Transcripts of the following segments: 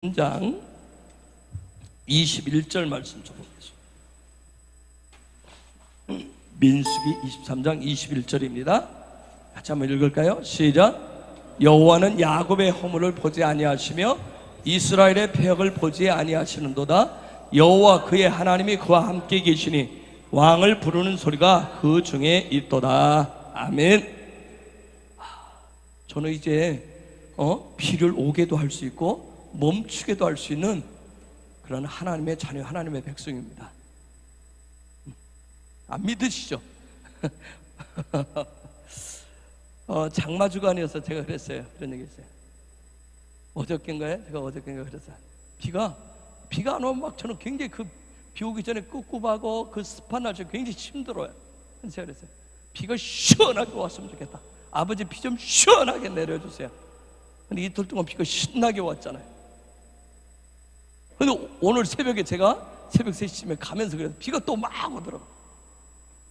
3장 21절 말씀 좀 보겠습니다. 민수기 23장 21절입니다. 같이 한번 읽을까요? 시작. 여호와는 야곱의 허물을 보지 아니하시며 이스라엘의 패역을 보지 아니하시는도다. 여호와 그의 하나님이 그와 함께 계시니 왕을 부르는 소리가 그 중에 있도다. 아멘. 저는 이제 비를 오게도 할 수 있고 멈추게도 할 수 있는 그런 하나님의 자녀, 하나님의 백성입니다. 안 믿으시죠? 장마주간이어서 제가 그랬어요. 그런 얘기 했어요. 어저께인가요? 제가 어저께인가 그랬어요. 비가 안 오면 막 저는 굉장히 비 오기 전에 꿉꿉하고 그 습한 날씨 굉장히 힘들어요. 그래서 제가 그랬어요. 비가 시원하게 왔으면 좋겠다. 아버지 비 좀 시원하게 내려주세요. 근데 이틀 동안 비가 신나게 왔잖아요. 근데 오늘 새벽에 제가 새벽 3시쯤에 가면서 그래서 비가 또 막 오더라고.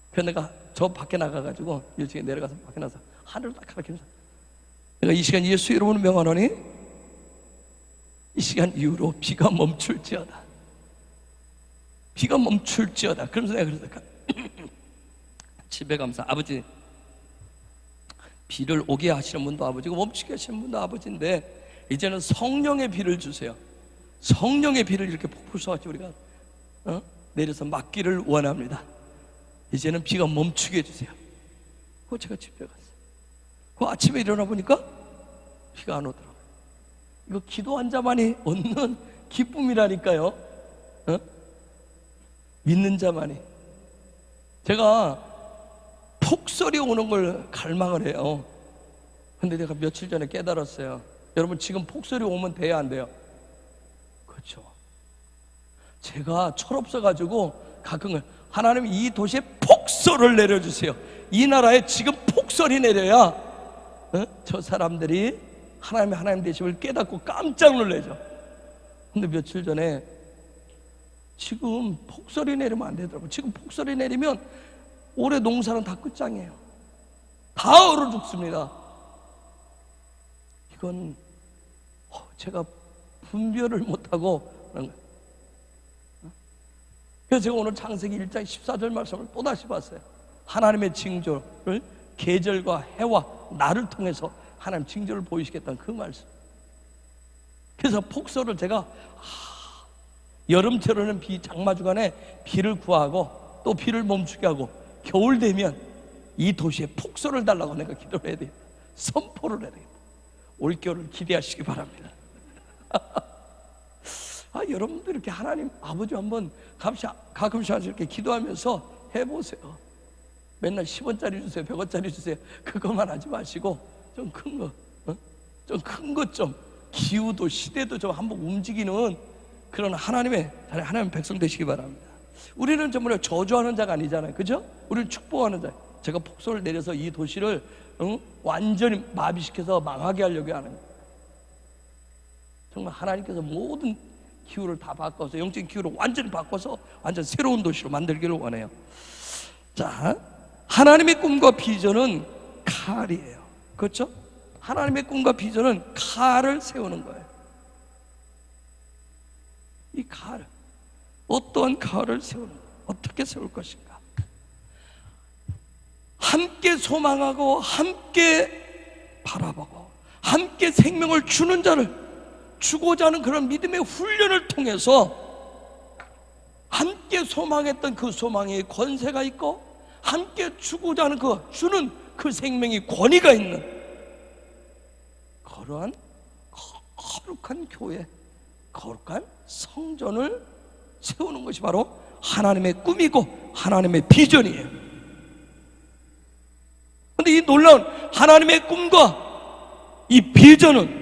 그래서 내가 저 밖에 나가가지고 일찍 내려가서 밖에 나서 하늘을 딱 가리키면서 내가 이 시간 예수 이름으로 명하노니 이 시간 이후로 비가 멈출지어다. 비가 멈출지어다. 그러면서 내가 그래서 집에 가면서 아버지, 비를 오게 하시는 분도 아버지고 멈추게 하시는 분도 아버지인데 이제는 성령의 비를 주세요. 성령의 비를 이렇게 폭포수같이 우리가 내려서 맞기를 원합니다. 이제는 비가 멈추게 해주세요. 그거 제가 집에 갔어요. 그 아침에 일어나 보니까 비가 안 오더라고요. 이거 기도한 자만이 얻는 기쁨이라니까요. 믿는 자만이. 제가 폭설이 오는 걸 갈망을 해요. 근데 내가 며칠 전에 깨달았어요. 여러분, 지금 폭설이 오면 돼야 안 돼요? 그렇죠. 제가 철없어가지고 가끔 하나님 이 도시에 폭설을 내려주세요. 이 나라에 지금 폭설이 내려야 저 사람들이 하나님 되심을 깨닫고 깜짝 놀라죠. 근데 며칠 전에 지금 폭설이 내리면 안 되더라고요. 지금 폭설이 내리면 올해 농사는 다 끝장이에요. 다 얼어 죽습니다. 이건 제가 분별을 못하고 그런 거예요. 그래서 제가 오늘 창세기 1장 14절 말씀을 또다시 봤어요. 하나님의 징조를 계절과 해와 날을 통해서 하나님 징조를 보이시겠다는 그 말씀. 그래서 폭설을 제가 여름철에는 장마주간에 비를 구하고 또 비를 멈추게 하고 겨울 되면 이 도시에 폭설을 달라고 내가 기도를 해야 돼요. 선포를 해야 돼요. 올겨울을 기대하시기 바랍니다. 여러분들 이렇게 하나님 아버지 한번 가끔씩 이렇게 기도하면서 해보세요. 맨날 10원짜리 주세요, 100원짜리 주세요, 그것만 하지 마시고 좀 큰 거, 좀 큰 것 좀, 기후도 시대도 좀 한번 움직이는 그런 하나님의 백성 되시기 바랍니다. 우리는 정말 저주하는 자가 아니잖아요, 그죠? 우리는 축복하는 자. 제가 폭설을 내려서 이 도시를 완전히 마비시켜서 망하게 하려고 하는 거예요. 정말 하나님께서 모든 기후를 다 바꿔서 영적인 기후를 완전히 바꿔서 완전 새로운 도시로 만들기를 원해요. 자, 하나님의 꿈과 비전은 칼이에요. 그렇죠? 하나님의 꿈과 비전은 칼을 세우는 거예요. 이 칼, 어떠한 칼을 세우는 거예요? 어떻게 세울 것인가? 함께 소망하고 함께 바라보고 함께 생명을 주는 자를 주고자 하는 그런 믿음의 훈련을 통해서 함께 소망했던 그 소망에 권세가 있고 함께 주고자 하는 주는 그 생명이 권위가 있는 그러한 거룩한 교회, 거룩한 성전을 세우는 것이 바로 하나님의 꿈이고 하나님의 비전이에요. 그런데 이 놀라운 하나님의 꿈과 이 비전은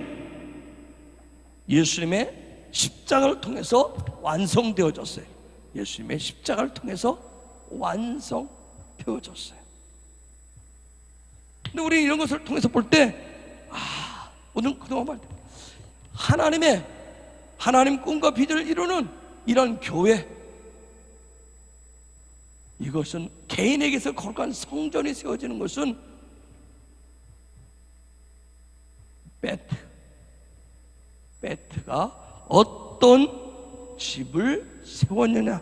예수님의 십자가를 통해서 완성되어졌어요. 예수님의 십자가를 통해서 완성되어졌어요. 근데 우리 이런 것을 통해서 볼 때 오늘 그동안 볼 때 하나님 꿈과 비전을 이루는 이런 교회, 이것은 개인에게서 거룩한 성전이 세워지는 것은 배트가 어떤 집을 세웠느냐?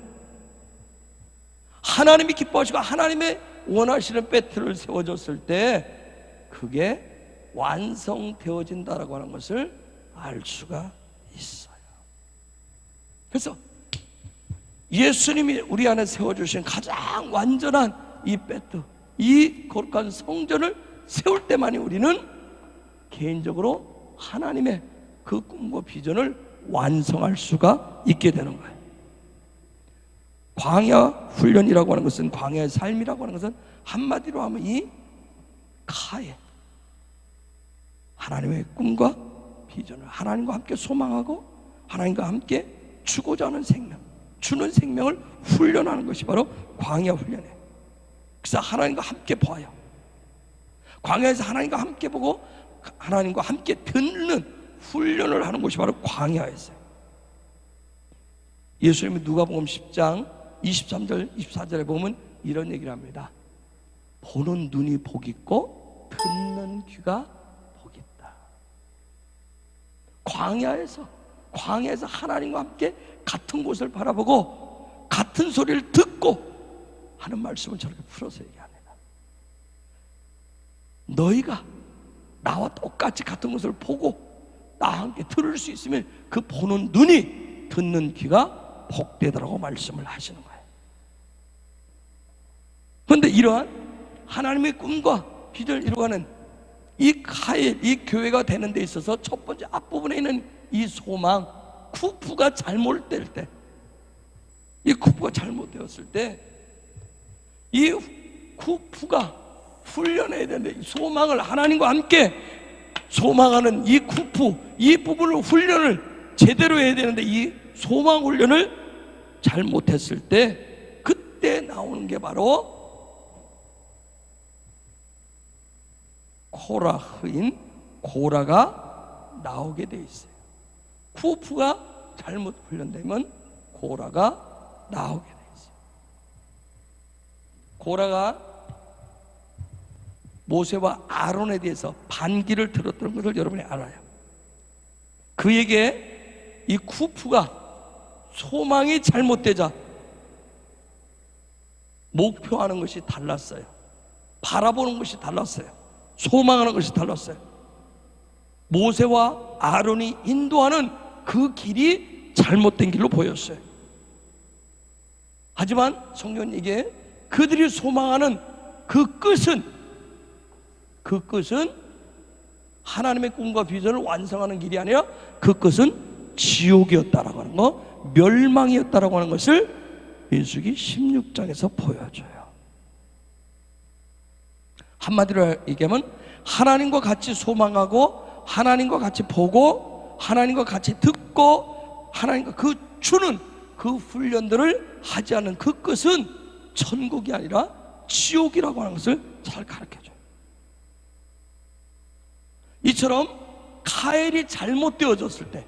하나님이 기뻐하시고 하나님의 원하시는 베트를 세워졌을 때 그게 완성되어진다라고 하는 것을 알 수가 있어요. 그래서 예수님이 우리 안에 세워주신 가장 완전한 이 베트, 이 거룩한 성전을 세울 때만이 우리는 개인적으로 하나님의 그 꿈과 비전을 완성할 수가 있게 되는 거예요. 광야 훈련이라고 하는 것은, 광야의 삶이라고 하는 것은 한마디로 하면 이 카에 하나님의 꿈과 비전을 하나님과 함께 소망하고 하나님과 함께 주고자 하는 생명, 주는 생명을 훈련하는 것이 바로 광야 훈련이에요. 그래서 하나님과 함께 봐요. 광야에서 하나님과 함께 보고 하나님과 함께 듣는 훈련을 하는 것이 바로 광야였어요. 예수님이 누가복음 10장 23절 24절에 보면 이런 얘기를 합니다. 보는 눈이 복 있고 듣는 귀가 복 있다. 광야에서 하나님과 함께 같은 곳을 바라보고 같은 소리를 듣고 하는 말씀을 저렇게 풀어서 얘기합니다. 너희가 나와 똑같이 같은 것을 보고 나와 함께 들을 수 있으면 그 보는 눈이 듣는 귀가 복되더라고 말씀을 하시는 거예요. 그런데 이러한 하나님의 꿈과 비전을 이루어가는 이 카일, 이 교회가 되는 데 있어서 첫 번째 앞부분에 있는 이 소망, 쿠프가 잘못될 때, 이 쿠프가 잘못되었을 때 이 쿠프가 훈련해야 되는데, 소망을 하나님과 함께 소망하는 이 쿠프, 이 부분을 훈련을 제대로 해야 되는데 이 소망 훈련을 잘못했을 때 그때 나오는 게 바로 코라흐인 고라가 나오게 돼 있어요. 쿠프가 잘못 훈련되면 고라가 나오게 돼 있어요. 고라가 모세와 아론에 대해서 반기를 들었던 것을 여러분이 알아요. 그에게 이 쿠프가 소망이 잘못되자 목표하는 것이 달랐어요. 바라보는 것이 달랐어요. 소망하는 것이 달랐어요. 모세와 아론이 인도하는 그 길이 잘못된 길로 보였어요. 하지만 성경에게 그들이 소망하는 그 끝은 하나님의 꿈과 비전을 완성하는 길이 아니라 그 끝은 지옥이었다라고 하는 거, 멸망이었다라고 하는 것을 민수기 16장에서 보여줘요. 한마디로 얘기하면 하나님과 같이 소망하고 하나님과 같이 보고 하나님과 같이 듣고 하나님과 그 주는 그 훈련들을 하지 않는 그 끝은 천국이 아니라 지옥이라고 하는 것을 잘 가르쳐줘요. 이처럼 카엘이 잘못되어졌을 때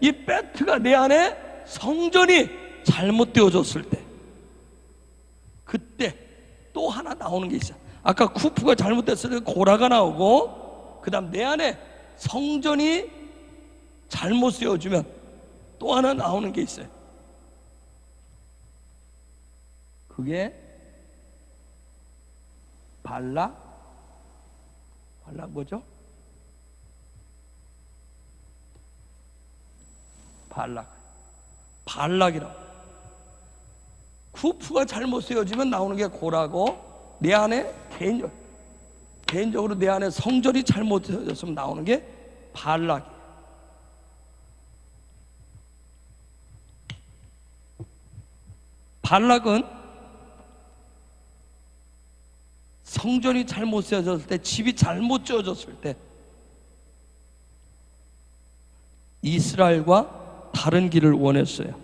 이 베트가 내 안에 성전이 잘못되어졌을 때 그때 또 하나 나오는 게 있어요. 아까 쿠프가 잘못됐을 때 고라가 나오고 그 다음 내 안에 성전이 잘못 세워주면 또 하나 나오는 게 있어요. 그게 발락 뭐죠? 발락이라고. 쿠프가 잘못 세워지면 나오는 게 고라고, 내 안에 개인적으로 내 안에 성전이 잘못 세워졌으면 나오는 게 발락이에요. 발락은 성전이 잘못 세워졌을 때, 집이 잘못 지어졌을 때 이스라엘과 다른 길을 원했어요.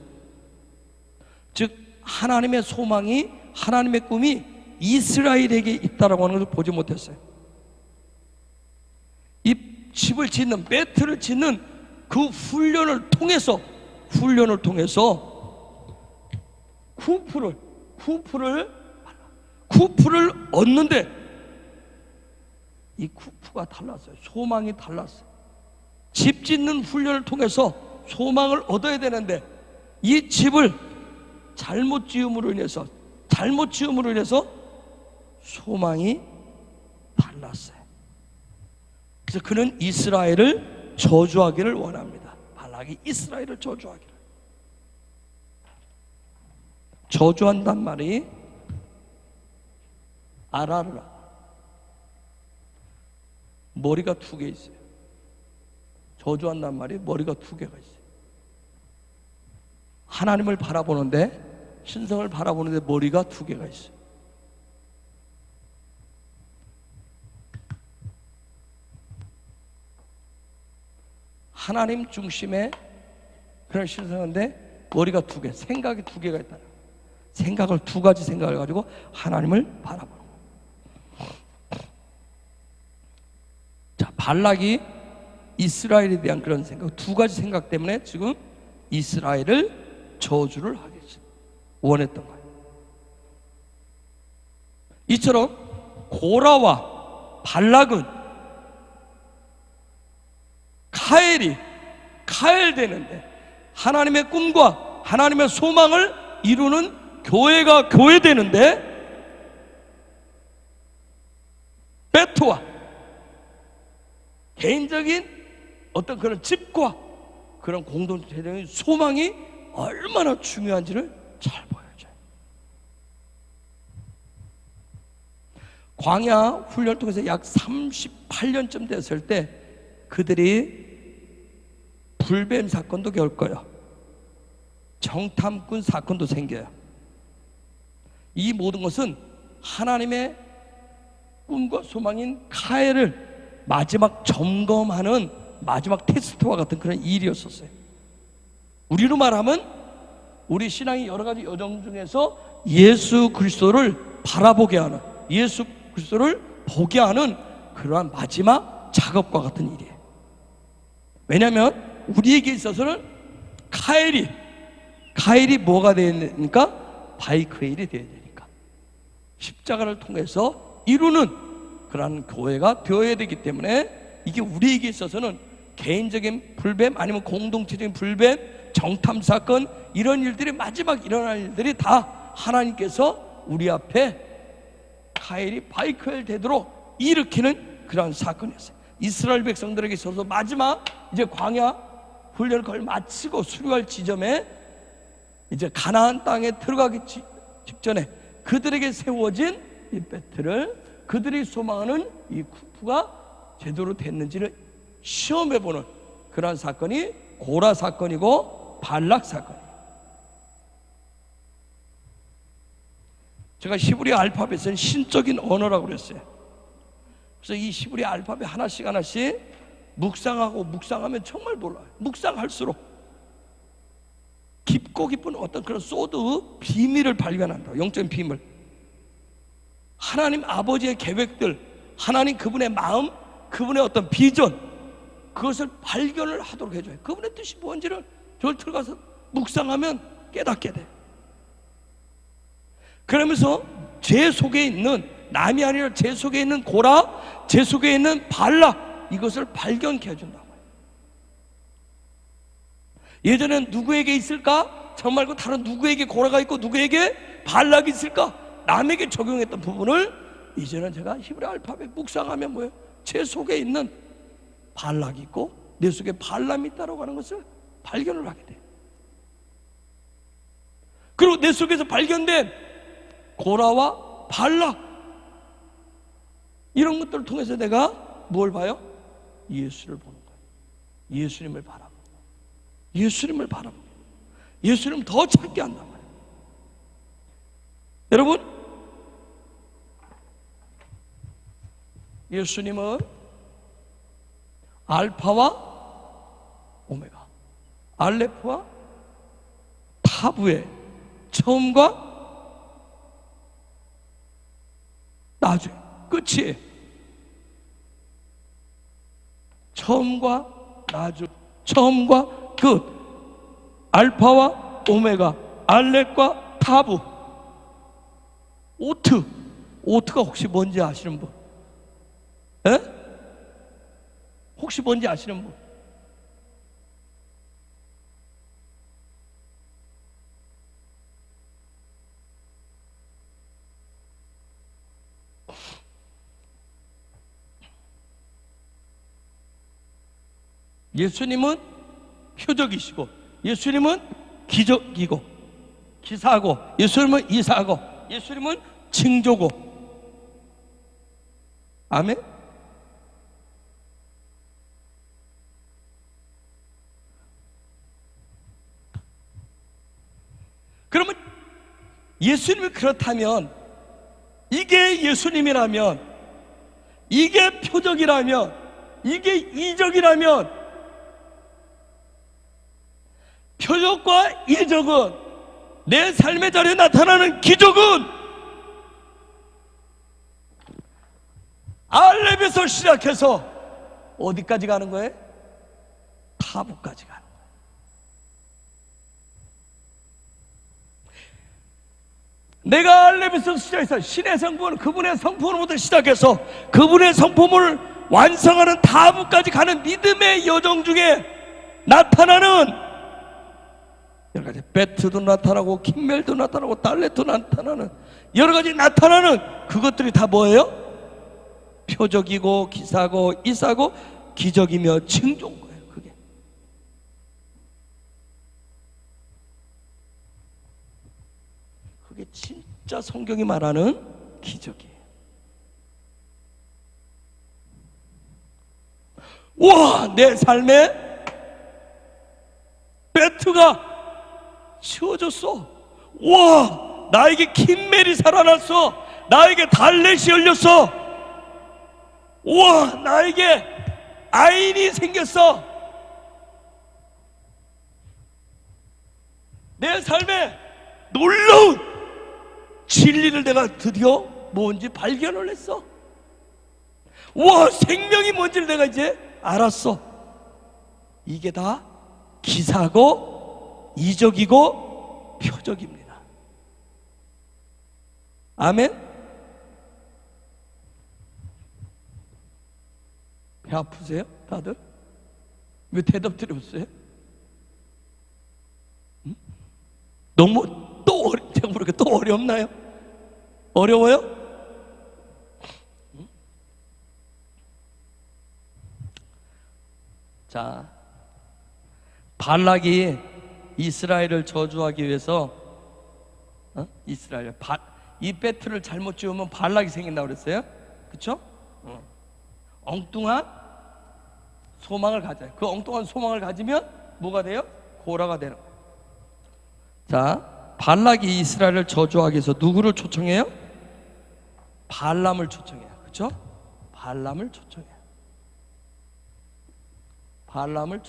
즉 하나님의 소망이, 하나님의 꿈이 이스라엘에게 있다라고 하는 것을 보지 못했어요. 이 집을 짓는, 베트를 짓는 그 훈련을 통해서 쿠프를 얻는데 이 쿠프가 달랐어요. 소망이 달랐어요. 집 짓는 훈련을 통해서 소망을 얻어야 되는데 이 집을 잘못 지음으로 인해서 소망이 달랐어요. 그래서 그는 이스라엘을 저주하기를 원합니다. 발락이 이스라엘을 저주하기를. 저주한단 말이 아라르라, 머리가 2개 있어요. 저주한단 말이 머리가 2개가 있어요. 하나님을 바라보는데, 신성을 바라보는데 머리가 2개가 있어요. 하나님 중심의 그런 신성인데 머리가 2개, 생각이 2개가 있다. 생각을 2가지 생각을 가지고 하나님을 바라보는 거예요. 자, 발락이 이스라엘에 대한 그런 생각, 2가지 생각 때문에 지금 이스라엘을 저주를 하겠지 원했던 거예요. 이처럼 고라와 발락은 카엘되는데 하나님의 꿈과 하나님의 소망을 이루는 교회가 교회되는데, 베트와 개인적인 어떤 그런 집과 그런 공동체적인 소망이 얼마나 중요한지를 잘 보여줘요. 광야 훈련을 통해서 약 38년쯤 됐을 때 그들이 불뱀 사건도 겪어요. 정탐꾼 사건도 생겨요. 이 모든 것은 하나님의 꿈과 소망인 카엘을 마지막 점검하는 마지막 테스트와 같은 그런 일이었었어요. 우리로 말하면 우리 신앙의 여러 가지 여정 중에서 예수 그리스도를 바라보게 하는, 예수 그리스도를 보게 하는 그러한 마지막 작업과 같은 일이에요. 왜냐하면 우리에게 있어서는 카엘이 뭐가 되어야 되니까? 바이크헬이 되어야 되니까. 십자가를 통해서 이루는 그러한 교회가 되어야 되기 때문에 이게 우리에게 있어서는 개인적인 불뱀 아니면 공동체적인 불뱀, 정탐 사건, 이런 일들이 마지막 일어날 일들이 다 하나님께서 우리 앞에 카엘이 바이크헬 되도록 일으키는 그러한 사건이었어요. 이스라엘 백성들에게 있어서 마지막 이제 광야 훈련을 거의 마치고 수료할 지점에 이제 가나안 땅에 들어가기 직전에 그들에게 세워진 이 배틀을, 그들이 소망하는 이 쿠프가 제대로 됐는지를 시험해보는 그러한 사건이 고라 사건이고 발락 사건이에요. 제가 히브리 알파벳은 신적인 언어라고 그랬어요. 그래서 이 히브리 알파벳 하나씩 묵상하면 정말 놀라요. 묵상할수록 깊고 깊은 어떤 그런 소드 비밀을 발견한다. 영적인 비밀. 하나님 아버지의 계획들, 하나님 그분의 마음, 그분의 어떤 비전, 그것을 발견을 하도록 해줘요. 그분의 뜻이 뭔지를 저를 들어가서 묵상하면 깨닫게 돼요. 그러면서 제 속에 있는, 남이 아니라 제 속에 있는 고라, 제 속에 있는 발락, 이것을 발견케 해준다고요. 예전엔 누구에게 있을까? 저 말고 다른 누구에게 고라가 있고 누구에게 발락이 있을까? 남에게 적용했던 부분을 이제는 제가 히브리 알파벳 묵상하면 뭐예요? 제 속에 있는 발락이 있고 내 속에 발람이 있다고 하는 것을 발견을 하게 돼요. 그리고 내 속에서 발견된 고라와 발락, 이런 것들을 통해서 내가 뭘 봐요? 예수를 보는 거예요. 예수님을 바라보는 거예요. 예수님을 바라보는 거예요. 예수님을 더 찾게 한단 말이에요. 여러분, 예수님은 알파와 오메가, 알레프와 타부의 처음과 나중에 끝이에요. 처음과 나중, 처음과 끝, 알파와 오메가, 알렉과 타부. 오트가 혹시 뭔지 아시는 분? 에? 혹시 뭔지 아시는 분? 예수님은 표적이시고, 예수님은 기적이고 기사고, 예수님은 이사고, 예수님은 징조고. 아멘. 그러면 예수님이 그렇다면, 이게 예수님이라면, 이게 표적이라면, 이게 이적이라면, 표적과 이적은, 내 삶의 자리에 나타나는 기적은 알렙에서 시작해서 어디까지 가는 거예요? 타부까지 가는 거예요. 내가 알렙에서 시작해서 신의 성품은 그분의 성품으로부터 시작해서 그분의 성품을 완성하는 타부까지 가는 믿음의 여정 중에 나타나는 여러 가지, 베트도 나타나고 킴멜도 나타나고 달렛도 나타나는 여러 가지 나타나는 그것들이 다 뭐예요? 표적이고 기사고 이사고 기적이며 징조인 거예요. 그게 진짜 성경이 말하는 기적이에요. 와, 내 삶에 베트가 치워졌어. 와, 나에게 킴멜이 살아났어. 나에게 달렛이 열렸어. 와, 나에게 아인이 생겼어. 내 삶에 놀라운 진리를 내가 드디어 뭔지 발견을 했어. 와, 생명이 뭔지를 내가 이제 알았어. 이게 다 기사고 이적이고 표적입니다. 아멘? 배 아프세요? 다들? 왜 대답들이 없어요? 응? 너무 제가 모르게 또 어렵나요? 어려워요? 응? 자, 발락이 이스라엘을 저주하기 위해서 이 배틀을 잘못 지으면 발락이 생긴다고 그랬어요. 그쵸? 엉뚱한 소망을 가져요. 그 엉뚱한 소망을 가지면 뭐가 돼요? 고라가 되는 거예요. 자, 발락이 이스라엘을 저주하기 위해서 누구를 초청해요? 발람을 초청해요. 그쵸? 발람을 초청해요. 발람을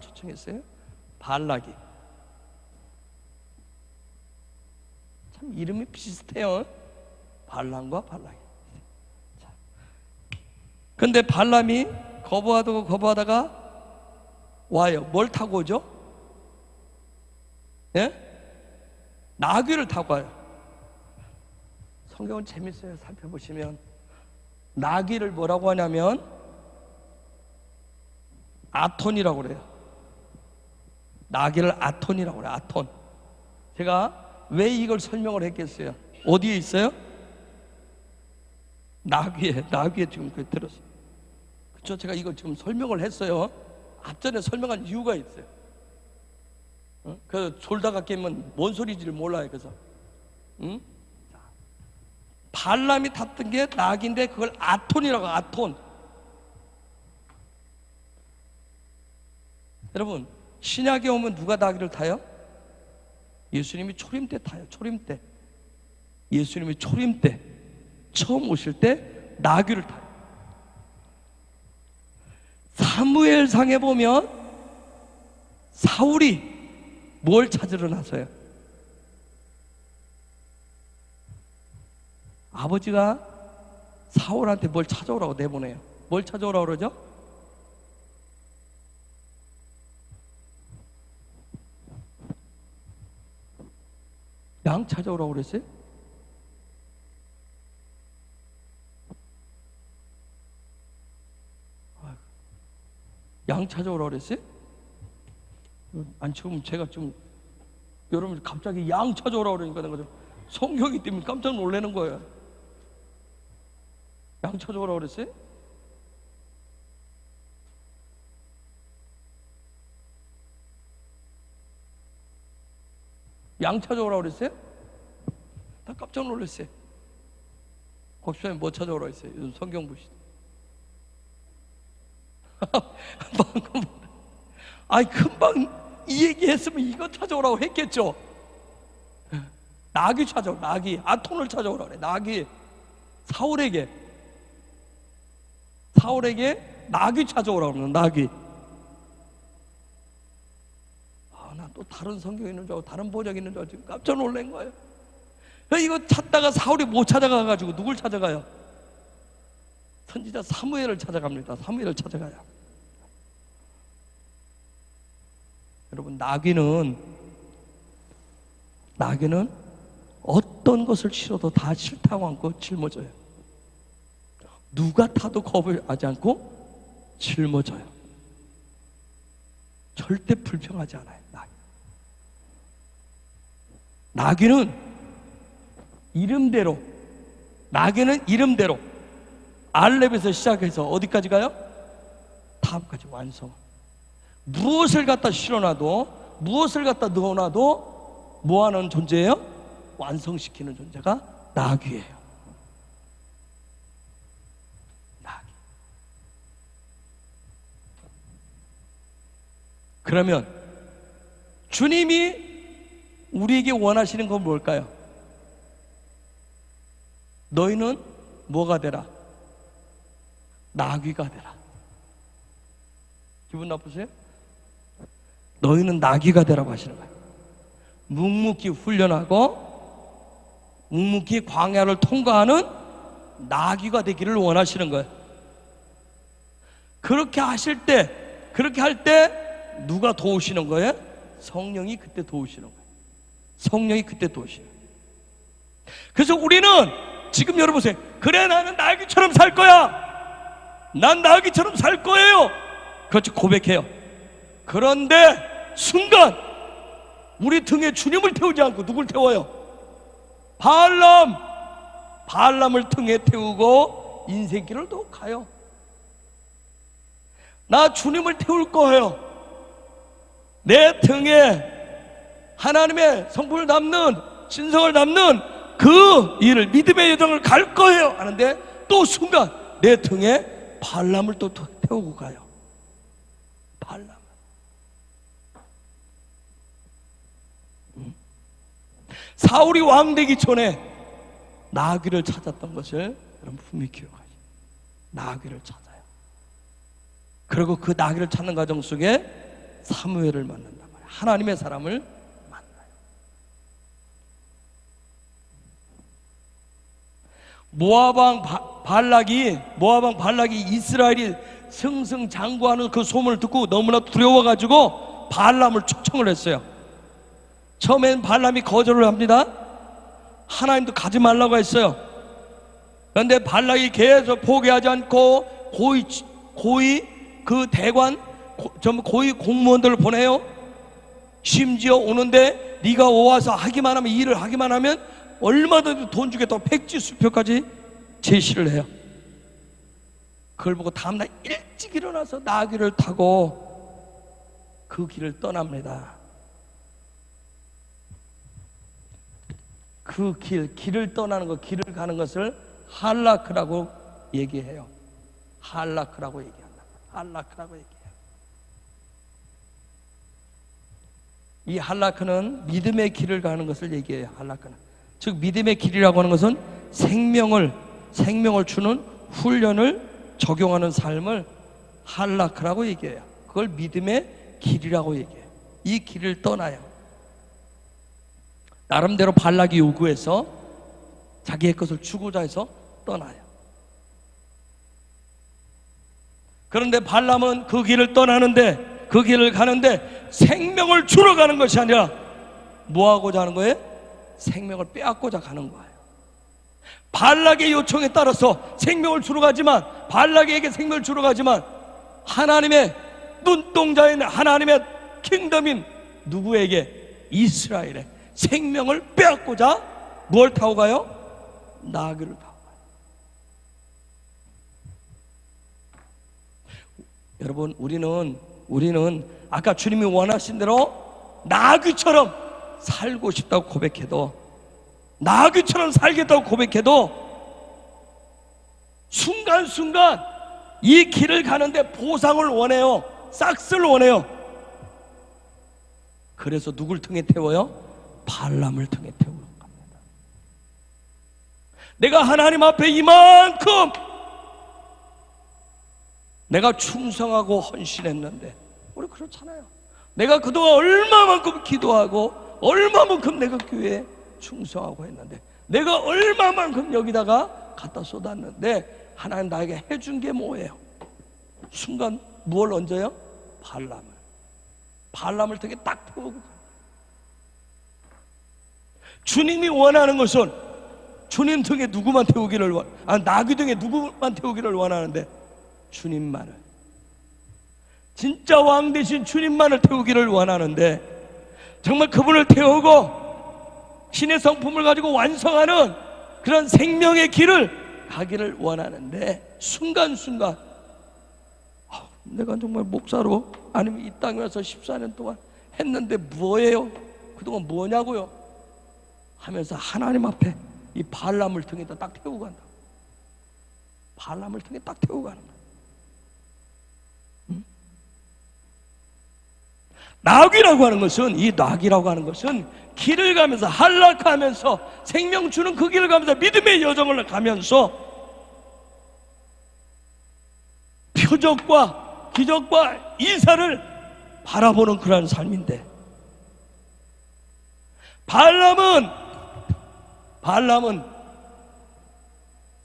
초청했어요. 발락이. 참 이름이 비슷해요. 발람과 발락이. 자, 근데 발람이 거부하다가 와요. 뭘 타고 오죠? 예? 나귀를 타고 와요. 성경은 재밌어요. 살펴보시면 나귀를 뭐라고 하냐면 아톤이라고 그래요. 나귀를 아톤이라고 그래요. 아톤. 제가 왜 이걸 설명을 했겠어요? 어디에 있어요? 나귀에 지금 그 들었어요. 그렇죠? 제가 이걸 지금 설명을 했어요. 앞전에 설명한 이유가 있어요. 그 졸다가 깨면 뭔 소리인지를 몰라요. 그래서 발람이 탔던 게 나귀인데 그걸 아톤이라고. 아톤. 여러분, 신약에 오면 누가 나귀를 타요? 예수님이 초림 때 타요. 초림 때. 예수님이 초림 때 처음 오실 때 나귀를 타요. 사무엘상에 보면 사울이 뭘 찾으러 나서요? 아버지가 사울한테 뭘 찾아오라고 내보내요. 뭘 찾아오라고 그러죠? 양 찾아오라고 그랬어요? 양 찾아오라고 그랬어요? 아니, 지금 제가 좀 여러분 갑자기 양 찾아오라고 그러니까 내가 좀 성경이 때문에 깜짝 놀라는 거예요. 양 찾아오라고 그랬어요? 양 찾아오라고 그랬어요? 나 깜짝 놀랐어요. 곡수님 뭐 찾아오라고 했어요? 요즘 성경 보시죠. 아니 금방 이 얘기 했으면 이거 찾아오라고 했겠죠. 나귀 찾아오, 나귀. 아톤을 찾아오라고 그래. 나귀. 사울에게 나귀 찾아오라고 그러는 나귀. 나 또 다른 성경 있는 줄 알고 다른 보적 있는 줄 알고 지금 깜짝 놀란 거예요. 이거 찾다가 사울이 못 찾아가가지고 누굴 찾아가요? 선지자 사무엘을 찾아갑니다. 사무엘을 찾아가요. 여러분, 나귀는 어떤 것을 실어도 다 싫다고 않고 짊어져요. 누가 타도 겁을 하지 않고 짊어져요. 절대 불평하지 않아요. 나귀는 이름대로 알렙에서 시작해서 어디까지 가요? 다음까지 완성. 무엇을 갖다 실어놔도, 무엇을 갖다 넣어놔도 뭐하는 존재예요? 완성시키는 존재가 나귀예요. 나귀. 그러면 주님이 우리에게 원하시는 건 뭘까요? 너희는 뭐가 되라? 나귀가 되라. 기분 나쁘세요? 너희는 나귀가 되라고 하시는 거예요. 묵묵히 훈련하고 묵묵히 광야를 통과하는 나귀가 되기를 원하시는 거예요. 그렇게 하실 때, 그렇게 할 때 누가 도우시는 거예요? 성령이 그때 도우시는 거예요. 성령이 그때 도우시는 거예요. 그래서 우리는 지금 여러분 보세요. 그래, 나는 나귀처럼 살 거야. 난 나귀처럼 살 거예요. 그렇지, 고백해요. 그런데 순간 우리 등에 주님을 태우지 않고 누굴 태워요? 발람을 등에 태우고 인생길을 또 가요. 나 주님을 태울 거예요. 내 등에 하나님의 성품을 담는, 신성을 담는 그 일을, 믿음의 여정을 갈 거예요 하는데 또 순간 내 등에 발람을 또 태우고 가요. 발람. 사울이 왕 되기 전에 나귀를 찾았던 것을 여러분 분명히 기억하시죠. 나귀를 찾아요. 그리고 그 나귀를 찾는 과정 속에 사무엘을 만난단 말이에요. 하나님의 사람을 만나요. 모압왕 발락이 이스라엘이 승승장구하는 그 소문을 듣고 너무나 두려워가지고 발람을 초청을 했어요. 처음엔 발람이 거절을 합니다. 하나님도 가지 말라고 했어요. 그런데 발락이 계속 포기하지 않고 고위 그 대관, 고위 공무원들을 보내요. 심지어 오는데 네가 와서 하기만 하면, 일을 하기만 하면 얼마든지 돈 주겠다고 백지 수표까지 제시를 해요. 그걸 보고 다음날 일찍 일어나서 나귀를 타고 그 길을 떠납니다. 그 길을 떠나는 것, 길을 가는 것을 할라크라고 얘기해요. 할라크라고 얘기한다. 할라크라고 얘기해요. 이 할라크는 믿음의 길을 가는 것을 얘기해요. 할라크는, 즉 믿음의 길이라고 하는 것은 생명을 주는 훈련을 적용하는 삶을 할라크라고 얘기해요. 그걸 믿음의 길이라고 얘기해요. 이 길을 떠나요. 나름대로 발락이 요구해서 자기의 것을 주고자 해서 떠나요. 그런데 발람은 그 길을 떠나는데, 그 길을 가는데 생명을 주러 가는 것이 아니라 뭐 하고자 하는 거예요? 생명을 빼앗고자 가는 거예요. 발락의 요청에 따라서 생명을 주러 가지만, 발락에게 생명을 주러 가지만 하나님의 눈동자인 하나님의 킹덤인 누구에게? 이스라엘에 생명을 빼앗고자 뭘 타고 가요? 나귀를 타고 가요. 여러분, 우리는 아까 주님이 원하신 대로 나귀처럼 살고 싶다고 고백해도, 나귀처럼 살겠다고 고백해도 순간순간 이 길을 가는데 보상을 원해요. 싹쓸 원해요. 그래서 누굴 통해 태워요? 발람을 통해 태우는 겁니다. 내가 하나님 앞에 이만큼 내가 충성하고 헌신했는데, 우리 그렇잖아요. 내가 그동안 얼마만큼 기도하고 얼마만큼 내가 교회에 충성하고 했는데, 내가 얼마만큼 여기다가 갖다 쏟았는데 하나님 나에게 해준 게 뭐예요? 순간 무엇을 얹어요? 발람을 통해 딱 태우고 가요. 주님이 원하는 것은 주님 등에 누구만 태우기를 나귀 등에 누구만 태우기를 원하는데, 주님만을, 진짜 왕 되신 주님만을 태우기를 원하는데, 정말 그분을 태우고 신의 성품을 가지고 완성하는 그런 생명의 길을 가기를 원하는데, 순간순간 내가 정말 목사로 아니면 이 땅에 와서 14년 동안 했는데 뭐예요? 그동안 뭐냐고요? 하면서 하나님 앞에 이 발람을 통해서 딱 태우고 간다. 발람을 통해 딱 태우고 가는 거야. 나귀라고 하는 것은, 이 나귀라고 하는 것은 길을 가면서, 한락하면서 생명 주는 그 길을 가면서 믿음의 여정을 가면서 표적과 기적과 이사를 바라보는 그러한 삶인데, 발람은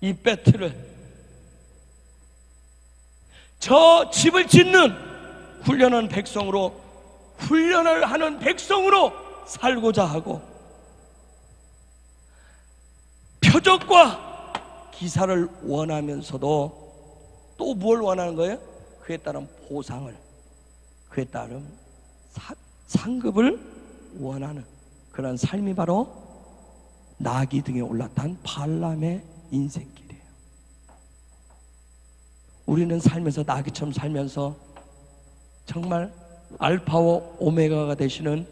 이 배틀을, 저 집을 짓는 훈련한 백성으로, 훈련을 하는 백성으로 살고자 하고, 표적과 기사를 원하면서도 또 뭘 원하는 거예요? 그에 따른 보상을, 그에 따른 상급을 원하는 그런 삶이 바로 나귀 등에 올라탄 발람의 인생길이에요. 우리는 살면서 나귀처럼 살면서 정말 알파와 오메가가 되시는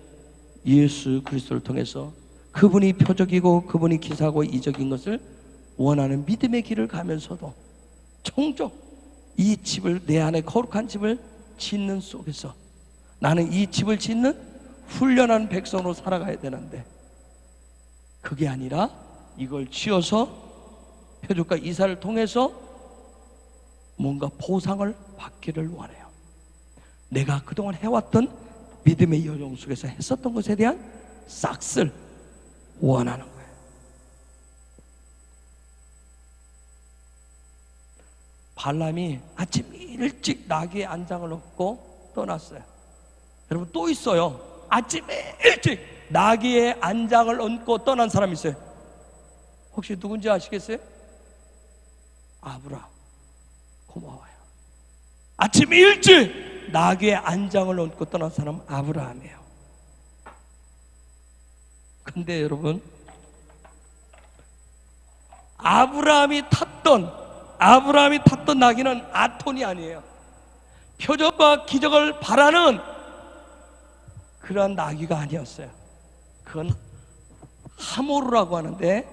예수 그리스도를 통해서 그분이 표적이고 그분이 기사고 이적인 것을 원하는 믿음의 길을 가면서도 종종 이 집을, 내 안에 거룩한 집을 짓는 속에서 나는 이 집을 짓는 훈련한 백성으로 살아가야 되는데, 그게 아니라 이걸 지어서 표적과 이사를 통해서 뭔가 보상을 받기를 원해요. 내가 그동안 해왔던 믿음의 여정 속에서 했었던 것에 대한 싹쓸 원하는 거예요. 발람이 아침 일찍 나귀의 안장을 얻고 떠났어요. 여러분, 또 있어요. 아침 일찍 나귀의 안장을 얹고 떠난 사람이 있어요. 혹시 누군지 아시겠어요? 아브라함. 고마워요. 아침 일찍 나귀의 안장을 얹고 떠난 사람은 아브라함이에요. 근데 여러분, 아브라함이 탔던 나귀는 아톤이 아니에요. 표적과 기적을 바라는 그러한 나귀가 아니었어요. 그건 하모르라고 하는데,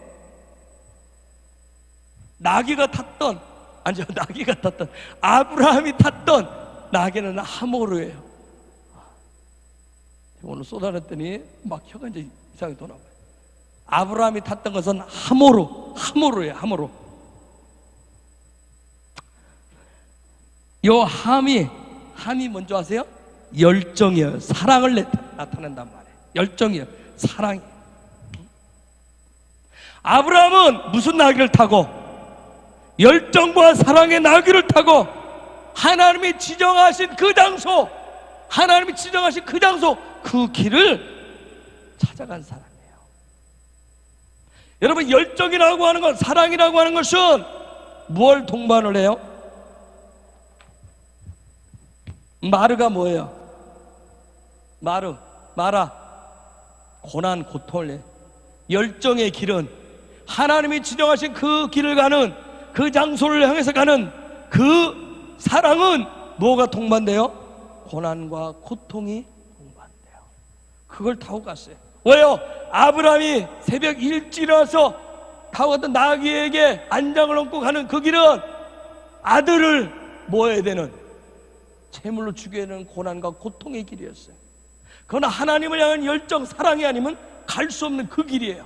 아브라함이 탔던 나귀는 하모르예요. 오늘 쏟아냈더니 막 혀가 이제 이상하게 도나와요. 아브라함이 탔던 것은 하모르예요. 하모르. 요 함이 뭔지 아세요? 열정이에요. 사랑을 나타낸단 말이에요. 열정이에요. 사랑이. 아브라함은 무슨 나귀를 타고? 열정과 사랑의 나귀를 타고 하나님이 지정하신 그 장소, 그 길을 찾아간 사람이에요. 여러분, 열정이라고 하는 것, 사랑이라고 하는 것은 뭘 동반을 해요? 마르가 뭐예요? 마라. 고난, 고통을 내. 열정의 길은 하나님이 지정하신 그 길을 가는, 그 장소를 향해서 가는 그 사랑은 뭐가 동반돼요? 고난과 고통이 동반돼요. 그걸 타고 갔어요. 왜요? 아브라함이 새벽 일찍 일어나서 타고 갔던 나귀에게 안장을 얹고 가는 그 길은 아들을 모아야 되는, 제물로 죽여야 되는 고난과 고통의 길이었어요. 그러나 하나님을 향한 열정, 사랑이 아니면 갈 수 없는 그 길이에요.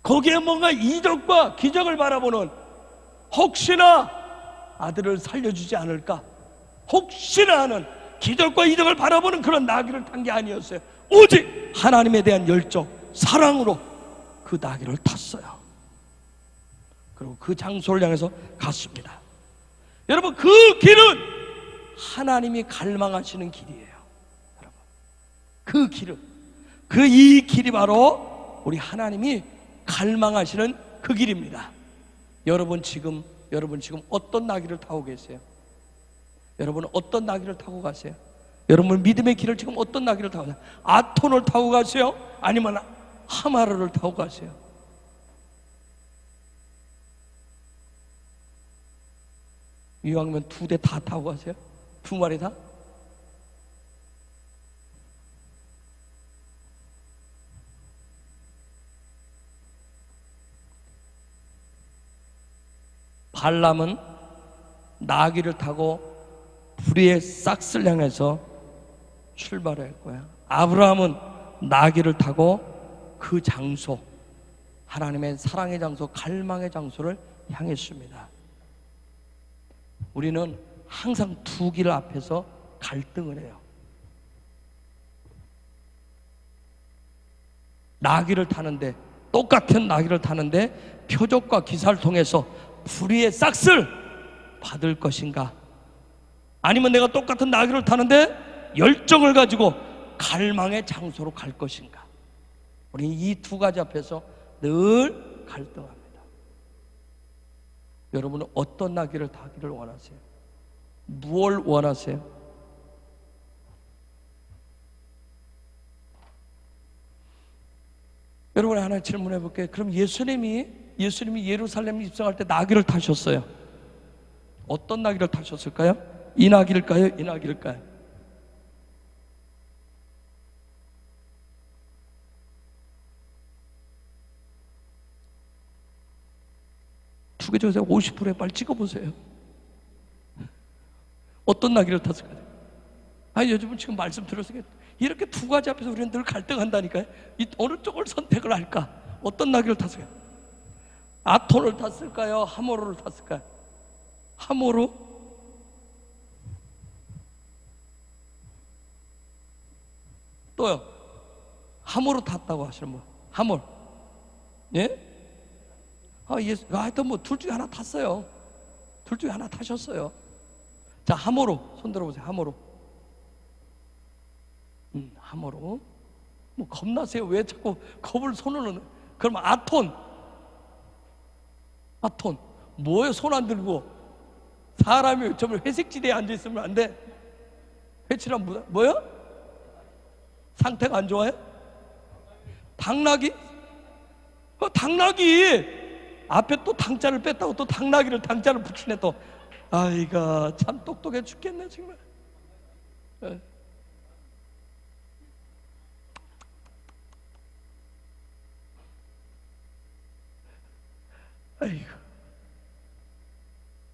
거기에 뭔가 이적과 기적을 바라보는, 혹시나 아들을 살려주지 않을까, 혹시나 하는 기적과 이적을 바라보는 그런 나귀를 탄 게 아니었어요. 오직 하나님에 대한 열정, 사랑으로 그 나귀를 탔어요. 그리고 그 장소를 향해서 갔습니다. 여러분, 그 길은 하나님이 갈망하시는 길이에요. 여러분, 그 길은, 이 길이 바로 우리 하나님이 갈망하시는 그 길입니다. 여러분 지금 어떤 나귀를 타고 계세요? 여러분은 어떤 나귀를 타고 가세요? 여러분 믿음의 길을 지금 어떤 나귀를 타고 가세요? 아톤을 타고 가세요? 아니면 하마르를 타고 가세요? 이왕이면 2대 다 타고 가세요? 2마리 다? 발람은 나귀를 타고 불의의 싹스를 향해서 출발했고요. 아브라함은 나귀를 타고 그 장소, 하나님의 사랑의 장소, 갈망의 장소를 향했습니다. 우리는 항상 두 길 앞에서 갈등을 해요. 나귀를 타는데, 똑같은 나귀를 타는데 표적과 기사를 통해서 불의의 싹스를 받을 것인가, 아니면 내가 똑같은 나귀를 타는데 열정을 가지고 갈망의 장소로 갈 것인가. 우리는 이 두 가지 앞에서 늘 갈등합니다. 여러분은 어떤 나귀를 타기를 원하세요? 무엇을 원하세요? 여러분, 하나 질문해 볼게요. 그럼 예수님이 예루살렘에 입성할 때 나귀를 타셨어요. 어떤 나귀를 타셨을까요? 이 나귀일까요? 이 나귀일까요? 두 개 중에서 50%에 빨리 찍어보세요. 어떤 나귀를 탔을까요? 아니, 요즘은 지금 말씀 들었으니까 이렇게 두 가지 앞에서 우리는 늘 갈등한다니까요. 어느 쪽을 선택을 할까? 어떤 나귀를 탔을까요? 아톤을 탔을까요? 하모르를 탔을까요? 하모르? 또요? 하모르 탔다고 하시는 분? 하모르? 예? 하여튼 뭐 둘 중에 하나 탔어요. 둘 중에 하나 타셨어요. 자, 하모르 손 들어보세요. 하모르. 하모르. 뭐 겁나세요? 왜 자꾸 겁을 손으로? 그러면 아톤. 뭐예요? 손 안 들고 사람이 정말 회색지대에 앉아 있으면 안 돼. 회칠한 뭐요? 상태가 안 좋아요? 당나귀? 당나귀 앞에 또 당자를 뺐다고 또 당나귀를 당자를 붙이네 또. 아이가 참 똑똑해 죽겠네 정말. 아이고,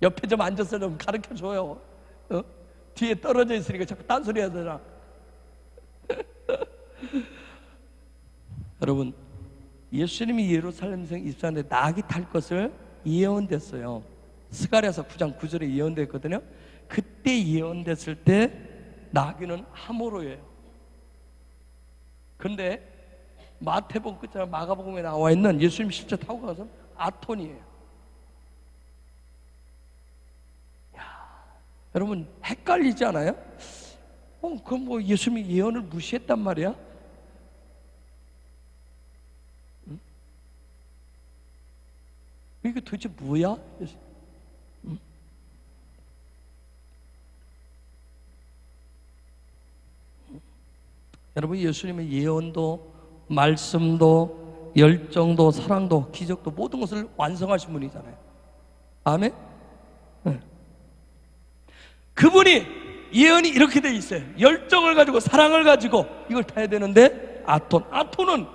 옆에 좀 앉아서 좀 가르쳐 줘요. 뒤에 떨어져 있으니까 자꾸 딴소리 하잖아. 여러분, 예수님이 예루살렘에 입성하는데 나귀 탈 것을 예언됐어요. 스가랴서 9장 9절에 예언됐거든요. 그때 예언됐을 때 나귀는 하모로예요. 근데 마태복음 끝에 마가복음에 나와 있는 예수님 실제 타고 가서 아톤이에요. 여러분 헷갈리지 않아요? 그럼 뭐 예수님이 예언을 무시했단 말이야? 이게 도대체 뭐야? 여러분, 예수님의 예언도 말씀도 열정도 사랑도 기적도 모든 것을 완성하신 분이잖아요. 아멘? 네. 그분이 예언이 이렇게 돼 있어요. 열정을 가지고 사랑을 가지고 이걸 타야 되는데 아톤은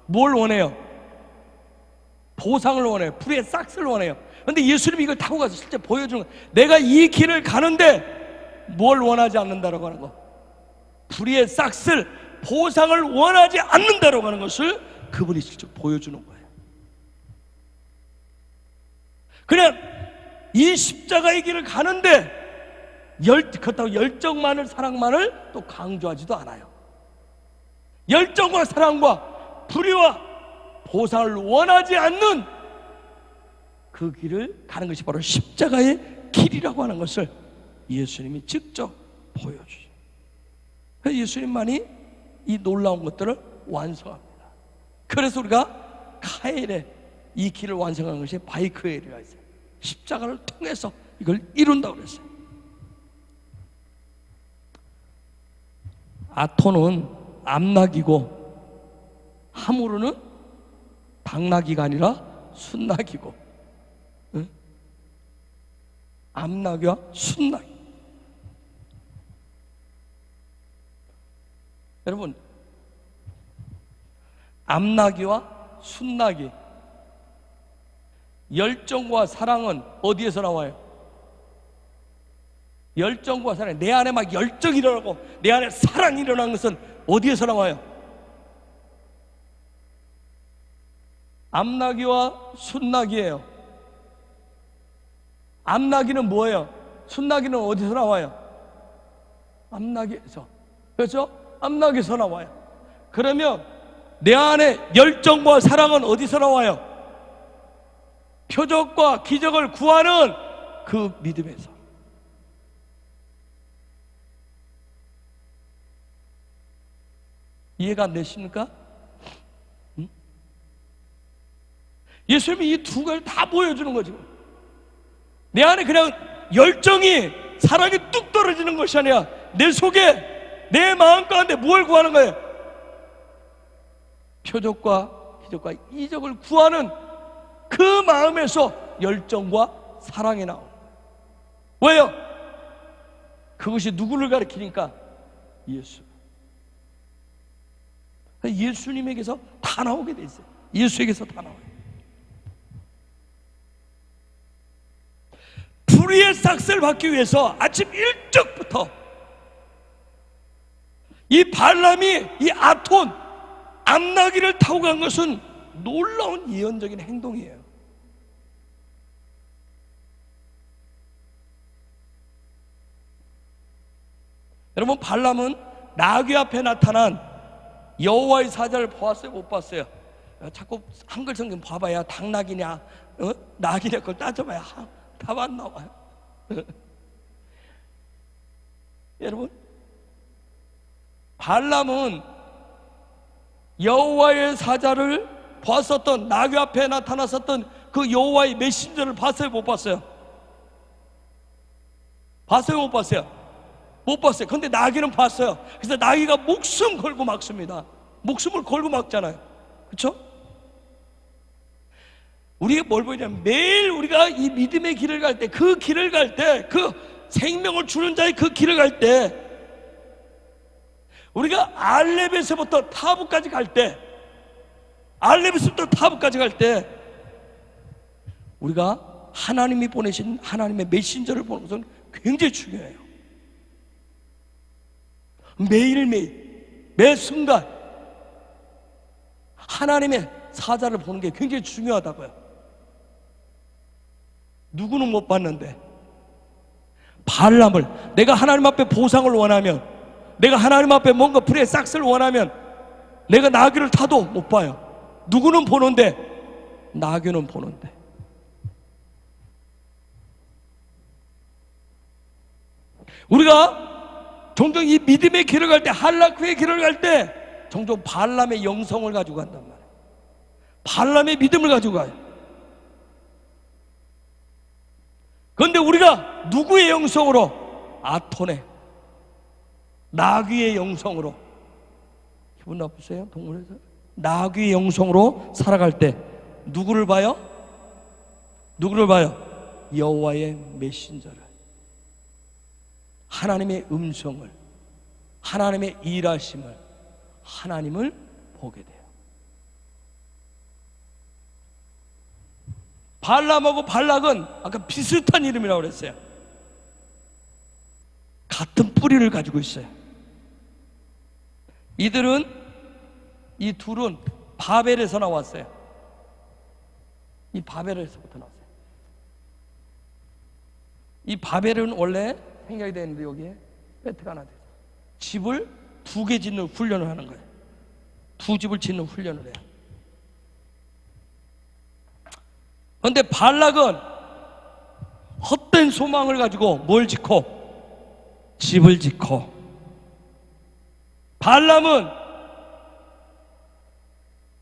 뭘 원해요? 보상을 원해요. 불의 싹스를 원해요. 그런데 예수님이 이걸 타고 가서 실제 보여주는 거예요. 내가 이 길을 가는데 뭘 원하지 않는다라고 하는 거, 불의의 싹스를, 보상을 원하지 않는다라고 하는 것을 그분이 직접 보여주는 거예요. 그냥 이 십자가의 길을 가는데 그렇다고 열정만을, 사랑만을 또 강조하지도 않아요. 열정과 사랑과 불의와 보상을 원하지 않는 그 길을 가는 것이 바로 십자가의 길이라고 하는 것을 예수님이 직접 보여주죠. 예수님만이 이 놀라운 것들을 완성합니다. 그래서 우리가 카엘의 이 길을 완성한 것이 바이크엘이라 했어요. 십자가를 통해서 이걸 이룬다고 그랬어요. 아토는 암나기고 하무르는 당나기가 아니라 순나기고, 응? 암나기와 순나기. 여러분, 암나기와 순나기, 열정과 사랑은 어디에서 나와요? 열정과 사랑, 내 안에 막 열정이 일어나고 내 안에 사랑이 일어나는 것은 어디에서 나와요? 암나기와 순나기예요. 암나기는 뭐예요? 순나기는 어디서 나와요? 암나기에서. 그렇죠? 암나기에서 나와요. 그러면 내 안에 열정과 사랑은 어디서 나와요? 표적과 기적을 구하는 그 믿음에서. 이해가 안 되십니까? 응? 예수님이 이 두 가지를 다 보여주는 거죠. 내 안에 그냥 열정이, 사랑이 뚝 떨어지는 것이 아니라 내 속에, 내 마음 가운데 뭘 구하는 거예요? 표적과 기적과 이적을 구하는 그 마음에서 열정과 사랑이 나오는 거예요. 왜요? 그것이 누구를 가리키니까? 예수. 예수님에게서 다 나오게 돼 있어요. 예수에게서 다 나와요. 불의의 싹스를 받기 위해서 아침 일찍부터 이 발람이 이 아톤, 암나기를 타고 간 것은 놀라운 예언적인 행동이에요. 여러분, 발람은 나귀 앞에 나타난 여호와의 사자를 보았어요? 못 봤어요? 자꾸 한글 성경 봐봐야 당나귀냐, 나귀냐, 그걸 따져봐야 답 안 나와요. 여러분, 발람은 여호와의 사자를 보았었던, 나귀 앞에 나타났었던 그 여호와의 메신저를 봤어요? 못 봤어요? 봤어요? 못 봤어요? 못 봤어요. 근데 나귀는 봤어요. 그래서 나귀가 목숨 걸고 막습니다. 목숨을 걸고 막잖아요. 그렇죠? 우리가 뭘 보냐면 매일 우리가 이 믿음의 길을 갈 때, 그 길을 갈 때, 그 생명을 주는 자의 그 길을 갈 때, 우리가 알렙에서부터 타브까지 갈 때, 알렙에서부터 타브까지 갈 때 우리가 하나님이 보내신 하나님의 메신저를 보는 것은 굉장히 중요해요. 매일매일, 매 순간 하나님의 사자를 보는 게 굉장히 중요하다고요. 누구는 못 봤는데 발람을, 내가 하나님 앞에 보상을 원하면, 내가 하나님 앞에 뭔가 불의 싹스를 원하면 내가 나귀를 타도 못 봐요. 누구는 보는데 나귀는 보는데. 우리가 종종 이 믿음의 길을 갈 때, 할라크의 길을 갈 때 종종 발람의 영성을 가지고 간단 말이에요. 발람의 믿음을 가지고 가요. 그런데 우리가 누구의 영성으로? 아톤의, 나귀의 영성으로. 기분 나쁘세요? 동물에서 나귀의 영성으로 살아갈 때 누구를 봐요? 누구를 봐요? 여호와의 메신저를, 하나님의 음성을, 하나님의 일하심을, 하나님을 보게 돼요. 발람하고 발락은 아까 비슷한 이름이라고 그랬어요. 같은 뿌리를 가지고 있어요. 이 둘은 바벨에서 나왔어요. 이 바벨에서부터 나왔어요. 이 바벨은 원래 생각이 되는데 여기에 배트가 하나 돼요. 집을 2개 짓는 훈련을 하는 거예요. 2집을 짓는 훈련을 해요. 그런데 발락은 헛된 소망을 가지고 뭘 짓고? 집을 짓고,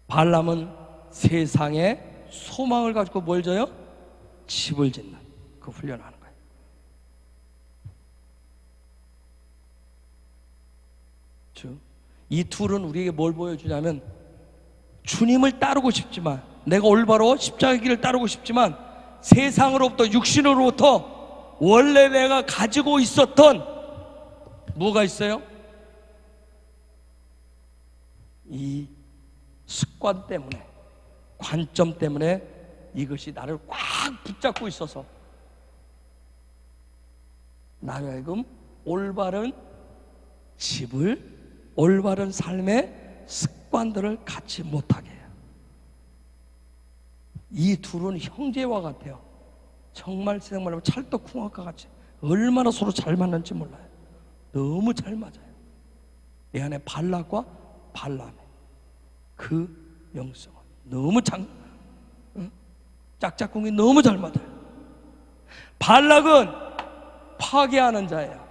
발람은 세상에 소망을 가지고 뭘 져요? 집을 짓는 그 훈련을 하는 거예요. 이 둘은 우리에게 뭘 보여주냐면, 주님을 따르고 싶지만, 내가 올바로 십자가의 길을 따르고 싶지만, 세상으로부터, 육신으로부터 원래 내가 가지고 있었던 뭐가 있어요? 이 습관 때문에, 관점 때문에 이것이 나를 꽉 붙잡고 있어서 나로 하여금 올바른 집을, 올바른 삶의 습관들을 갖지 못하게 해요. 이 둘은 형제와 같아요. 정말 세상 말하면 찰떡궁합과 같이 얼마나 서로 잘 맞는지 몰라요. 너무 잘 맞아요. 내 안에 발락과 발람의 그 영성은 너무 짝짝꿍이 너무 잘 맞아요. 발락은 파괴하는 자예요.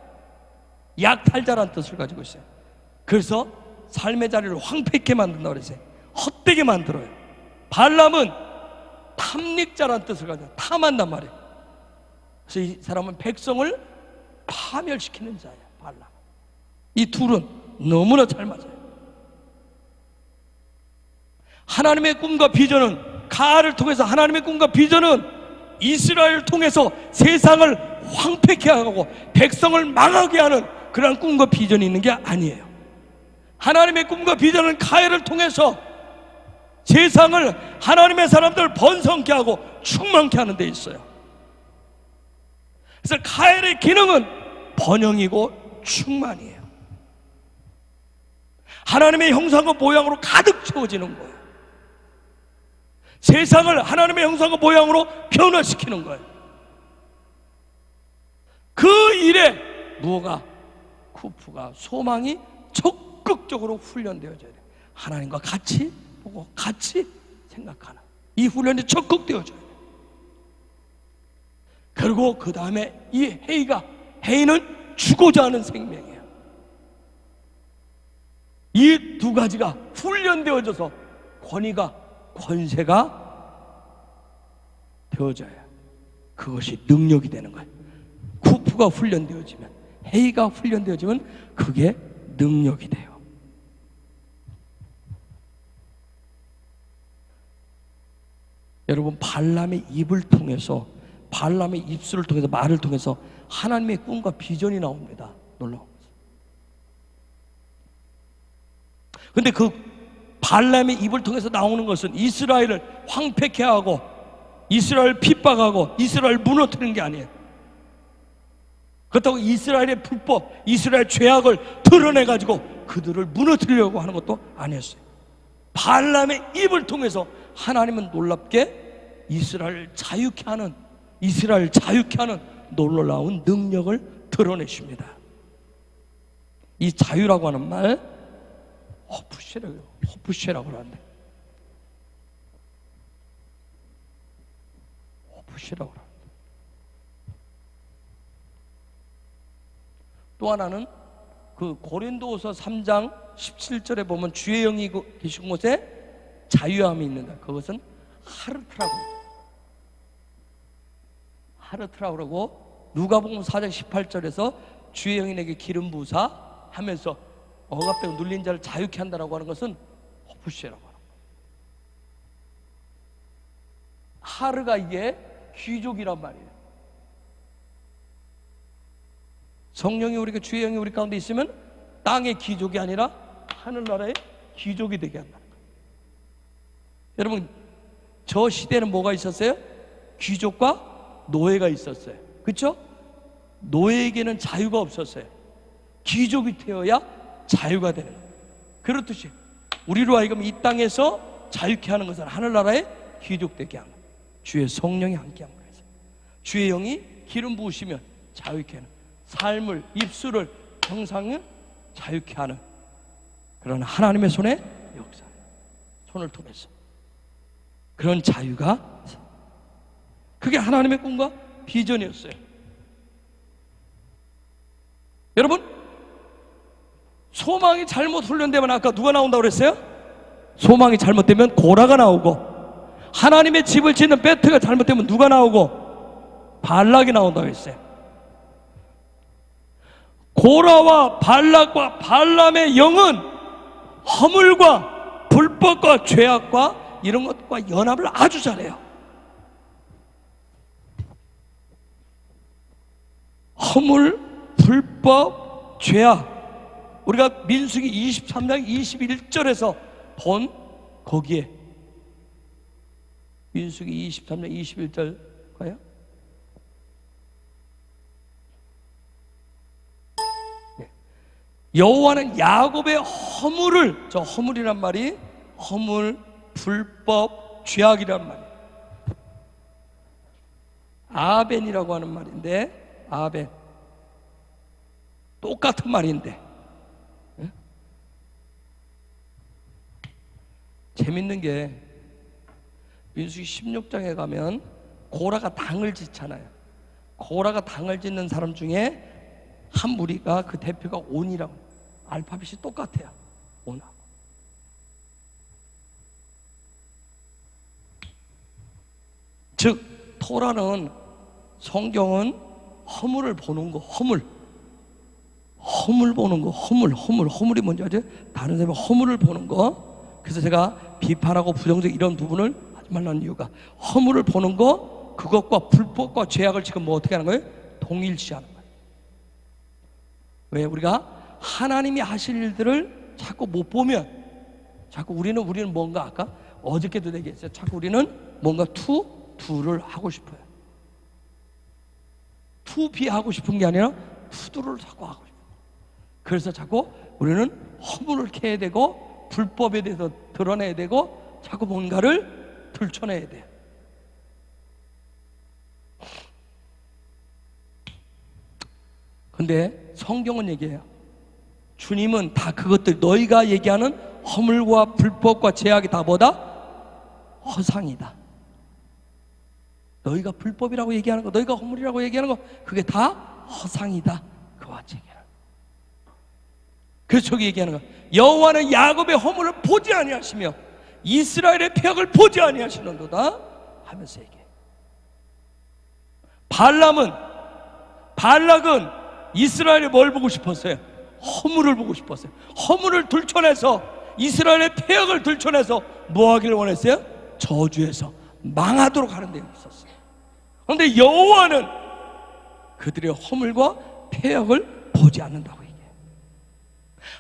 약탈자라는 뜻을 가지고 있어요. 그래서 삶의 자리를 황폐케 만든다고 그랬어요. 헛되게 만들어요. 발람은 탐닉자라는 뜻을 가지고 탐한단 말이에요. 그래서 이 사람은 백성을 파멸시키는 자예요. 발람. 이 둘은 너무나 잘 맞아요. 하나님의 꿈과 비전은, 가알을 통해서 하나님의 꿈과 비전은 이스라엘을 통해서 세상을 황폐케 하고 백성을 망하게 하는 그런 꿈과 비전이 있는 게 아니에요. 하나님의 꿈과 비전은 가알을 통해서 세상을, 하나님의 사람들을 번성케 하고 충만케 하는 데 있어요. 그래서 가알의 기능은 번영이고 충만이에요. 하나님의 형상과 모양으로 가득 채워지는 거예요. 세상을 하나님의 형상과 모양으로 변화시키는 거예요. 그 일에 무엇가, 쿠프가, 소망이 적극적으로 훈련되어져야 돼요. 하나님과 같이 보고 같이 생각하는 이 훈련이 적극되어져야 돼요. 그리고 그 다음에 이 해이는 주고자 하는 생명이에요. 이 두 가지가 훈련되어져서 권세가 되어져야 그것이 능력이 되는 거예요. 쿠프가 훈련되어지면, 헤이가 훈련되어지면 그게 능력이 돼요. 여러분, 발람의 입을 통해서, 발람의 입술을 통해서, 말을 통해서 하나님의 꿈과 비전이 나옵니다. 놀라운 거죠. 근데 그 발람의 입을 통해서 나오는 것은 이스라엘을 황폐케 하고 이스라엘 핍박하고 이스라엘 무너뜨리는 게 아니에요. 그렇다고 이스라엘의 불법, 이스라엘 죄악을 드러내가지고 그들을 무너뜨리려고 하는 것도 아니었어요. 발람의 입을 통해서 하나님은 놀랍게 이스라엘을 자유케 하는 놀라운 능력을 드러내십니다. 이 자유라고 하는 말, 호프쉐라고 하는데, 호프쉐라고 하는데, 또 하나는 그 고린도후서 3장 17절에 보면 주의 영이 계신 곳에 자유함이 있는다. 그것은 하르트라고 그러고, 누가복음 4장 18절에서 주의 영이 내게 기름 부으사 하면서 억압되고 눌린 자를 자유케 한다라고 하는 것은 호프쉐라고 하는 거예요. 하르가 이게 귀족이란 말이에요. 성령이 우리가 주의 영이 우리 가운데 있으면 땅의 귀족이 아니라 하늘나라의 귀족이 되게 한다는 거예요. 여러분, 저 시대는 뭐가 있었어요? 귀족과 노예가 있었어요. 그렇죠? 노예에게는 자유가 없었어요. 귀족이 되어야 자유가 되는 거예요. 그렇듯이 우리로 하여금 이 땅에서 자유케 하는 것은 하늘나라의 귀족 되게 하는 거예요. 주의 성령이 함께하는 거예요. 주의 영이 기름 부으시면 자유케 하는, 삶을, 입술을, 형상을 자유케 하는 그런 하나님의 손의 역사, 손을 통해서 그런 자유가, 그게 하나님의 꿈과 비전이었어요. 여러분, 소망이 잘못 훈련되면 아까 누가 나온다고 그랬어요? 소망이 잘못되면 고라가 나오고, 하나님의 집을 짓는 베트가 잘못되면 누가 나오고? 발락이 나온다고 했어요. 고라와 발락과 발람의 영은 허물과 불법과 죄악과 이런 것과 연합을 아주 잘해요. 허물, 불법, 죄악, 우리가 민수기 23장 21절에서 본 거기에, 민수기 23장 21절 가요? 네. 여호와는 야곱의 허물을, 저 허물이란 말이 허물, 불법, 죄악이란 말이에요. 아벤이라고 하는 말인데, 아벤, 똑같은 말인데, 네? 재밌는 게 민수기 16장에 가면 고라가 당을 짓잖아요. 고라가 당을 짓는 사람 중에 한 무리가, 그 대표가 온이라고, 알파벳이 똑같아요. 온하고. 즉 토라는, 성경은 허물을 보는 거, 허물 보는 거, 허물이 뭔지 아죠? 다른 사람이 허물을 보는 거. 그래서 제가 비판하고 부정적 이런 부분을 하지 말라는 이유가, 허물을 보는 거, 그것과 불법과 죄악을 지금 뭐 어떻게 하는 거예요? 동일시하는 거예요. 왜? 우리가 하나님이 하실 일들을 자꾸 못 보면, 자꾸 우리는 뭔가, 아까 어저께도 얘기했어요. 자꾸 우리는 뭔가 투를 하고 싶어요. 투비 하고 싶은 게 아니라 투두를 자꾸 하고 싶어요. 그래서 자꾸 우리는 허물을 캐야 되고, 불법에 대해서 드러내야 되고, 자꾸 뭔가를 들춰내야 돼요. 근데 성경은 얘기해요. 주님은 다 그것들, 너희가 얘기하는 허물과 불법과 죄악이 다 뭐다? 허상이다. 너희가 불법이라고 얘기하는 거, 너희가 허물이라고 얘기하는 거, 그게 다 허상이다. 그와 같이 얘기하는 거. 그래서 저기 얘기하는 거, 여호와는 야곱의 허물을 보지 아니하시며 이스라엘의 폐역을 보지 아니하시는도다 하면서 얘기해. 발락은 이스라엘이 뭘 보고 싶었어요? 허물을 보고 싶었어요. 허물을 들춰내서, 이스라엘의 폐역을 들춰내서 뭐 하기를 원했어요? 저주해서 망하도록 하는 데 있었어요. 그런데 여호와는 그들의 허물과 폐역을 보지 않는다고 얘기해요.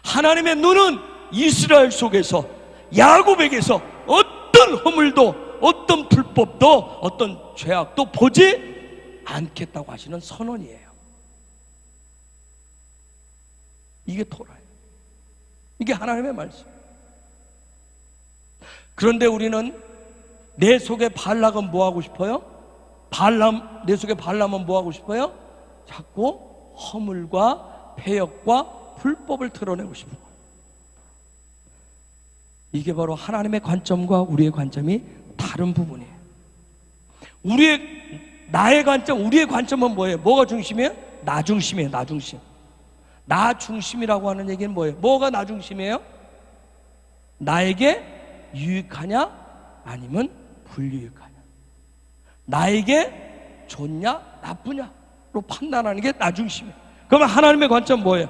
하나님의 눈은 이스라엘 속에서, 야곱에게서 어떤 허물도, 어떤 불법도, 어떤 죄악도 보지 않겠다고 하시는 선언이에요. 이게 토라예요. 이게 하나님의 말씀. 그런데 우리는 내 속에 발락은 뭐 하고 싶어요? 내 속에 발람은 뭐 하고 싶어요? 자꾸 허물과 폐역과 불법을 드러내고 싶은 거예요. 이게 바로 하나님의 관점과 우리의 관점이 다른 부분이에요. 나의 관점, 우리의 관점은 뭐예요? 뭐가 중심이에요? 나 중심이에요. 나 중심. 나 중심이라고 하는 얘기는 뭐예요? 뭐가 나 중심이에요? 나에게 유익하냐 아니면 불유익하냐, 나에게 좋냐 나쁘냐로 판단하는 게 나 중심이에요. 그러면 하나님의 관점은 뭐예요?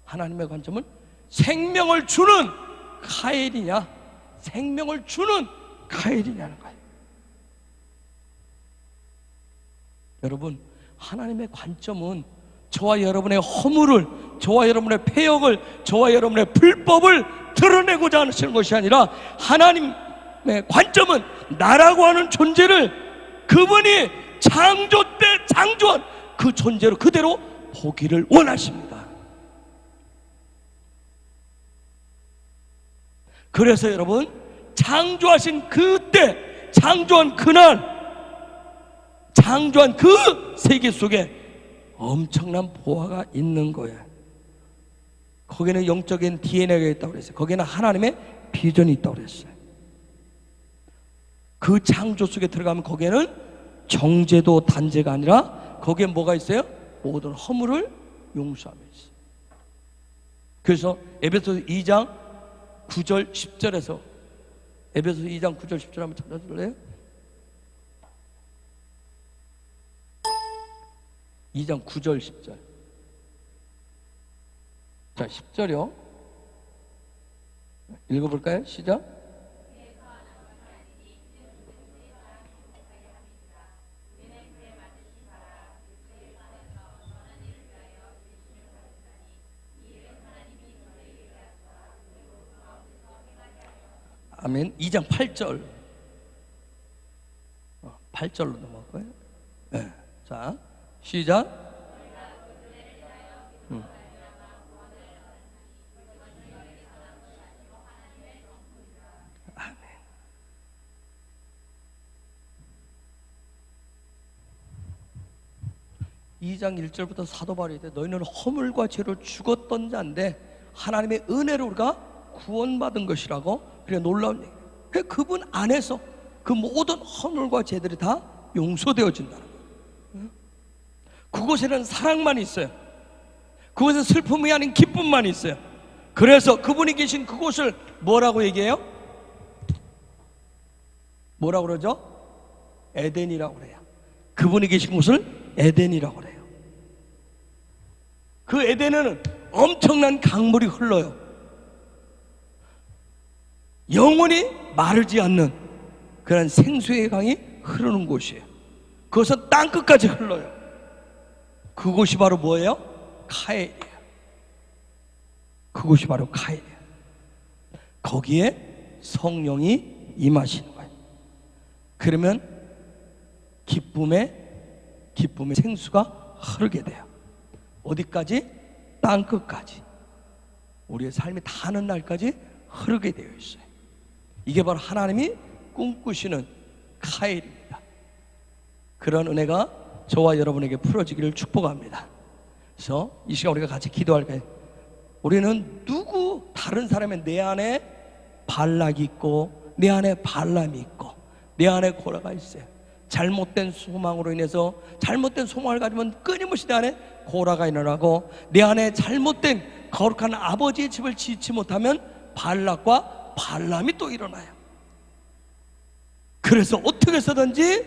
하나님의 관점은 생명을 주는 카엘이냐, 생명을 주는 카엘이냐는 거예요. 여러분, 하나님의 관점은 저와 여러분의 허물을, 저와 여러분의 패역을, 저와 여러분의 불법을 드러내고자 하시는 것이 아니라 하나님의 관점은 나라고 하는 존재를 그분이 창조 때 창조한 그 존재로 그대로 보기를 원하십니다. 그래서 여러분, 창조하신 그때, 창조한 그날, 창조한 그 세계 속에 엄청난 보화가 있는 거예요. 거기는 영적인 DNA가 있다고 그랬어요. 거기는 하나님의 비전이 있다고 그랬어요. 그 창조 속에 들어가면 거기에는 정죄도 단죄가 아니라 거기에 뭐가 있어요? 모든 허물을 용서함이 있어요. 그래서 에베소서 2장 9절 10절에서 에베소서 2장 9절 10절 한번 찾아줄래요? 2장 9절 10절. 자, 10절이요. 읽어볼까요? 시작. 아멘. 2장 8절. 8절로 넘어갈까요? 네. 자, 시작. 아멘. 이 장 1절부터 사도 바울이 돼 너희는 허물과 죄로 죽었던 자인데 하나님의 은혜로 우리가 구원받은 것이라고. 그래, 놀라운 얘기예요. 그래, 그분 안에서 그 모든 허물과 죄들이 다 용서되어진다는 거예요. 그곳에는 사랑만 있어요. 그곳에는 슬픔이 아닌 기쁨만 있어요. 그래서 그분이 계신 그곳을 뭐라고 얘기해요? 뭐라고 그러죠? 에덴이라고 그래요. 그분이 계신 곳을 에덴이라고 그래요. 그 에덴에는 엄청난 강물이 흘러요. 영원히 마르지 않는 그런 생수의 강이 흐르는 곳이에요. 그것은 땅끝까지 흘러요. 그곳이 바로 뭐예요? 카엘이에요. 그곳이 바로 카엘이에요. 거기에 성령이 임하시는 거예요. 그러면 기쁨의 생수가 흐르게 돼요. 어디까지? 땅끝까지. 우리의 삶이 다하는 날까지 흐르게 되어 있어요. 이게 바로 하나님이 꿈꾸시는 카엘입니다. 그런 은혜가 저와 여러분에게 풀어지기를 축복합니다. 그래서 이 시간 우리가 같이 기도할까요? 우리는 다른 사람의 내 안에 발락이 있고 내 안에 발람이 있고 내 안에 고라가 있어요. 잘못된 소망으로 인해서 잘못된 소망을 가지면 끊임없이 내 안에 고라가 일어나고 내 안에 잘못된 거룩한 아버지의 집을 짓지 못하면 발락과 발람이 또 일어나요. 그래서 어떻게 해서든지